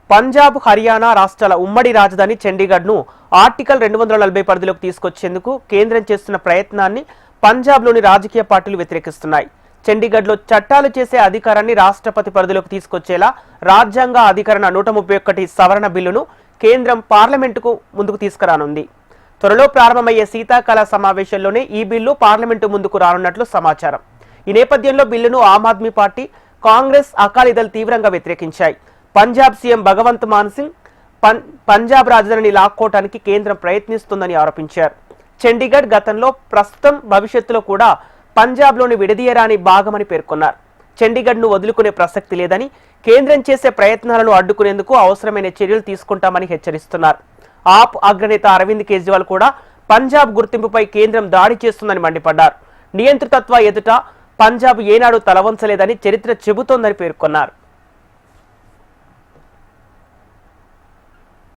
పంజాబ్, హర్యానా రాష్ట్రాల ఉమ్మడి రాజధాని చండీగఢ్ను ఆర్టికల్ 240 పరిధిలోకి తీసుకొచ్చేందుకు కేంద్రం చేస్తున్న ప్రయత్నాన్ని పంజాబ్లోని రాజకీయ పార్టీలు వ్యతిరేకిస్తున్నాయి. చండీగఢ్లో చట్టాలు చేసే అధికారాన్ని రాష్ట్రపతి పరిధిలోకి తీసుకొచ్చేలా రాజ్యాంగ అధికరణ 131 సవరణ బిల్లును కేంద్రం పార్లమెంటుకు ముందుకు తీసుకురానుంది. త్వరలో ప్రారంభమయ్యే శీతాకాల సమావేశంలోనే ఈ బిల్లు పార్లమెంటు ముందుకు రానున్నట్లు సమాచారం. ఈ నేపథ్యంలో బిల్లును ఆమ్ ఆద్మీ పార్టీ, కాంగ్రెస్, అకాలీదళ్ తీవ్రంగా వ్యతిరేకించాయి. పంజాబ్ సీఎం భగవంత్ మాన్ సింగ్ పంజాబ్ రాజధానిని లాక్కోవటానికి కేంద్రం ప్రయత్నిస్తుందని ఆరోపించారు. చండీగఢ్ గతంలో, ప్రస్తుతం, భవిష్యత్తులో కూడా పంజాబ్లోని విడదీయరాని భాగమని పేర్కొన్నారు. చండీగఢ్ను వదులుకునే ప్రసక్తి లేదని, కేంద్రం చేసే ప్రయత్నాలను అడ్డుకునేందుకు అవసరమైన చర్యలు తీసుకుంటామని హెచ్చరిస్తున్నారు. ఆప్ అగ్రనేత అరవింద్ కేజ్రీవాల్ కూడా పంజాబ్ గుర్తింపుపై కేంద్రం దాడి చేస్తుందని మండిపడ్డారు. నియంతృత్వ ఎదుట పంజాబ్ ఏనాడు తలవంచలేదని చరిత్ర చెబుతోందని పేర్కొన్నారు.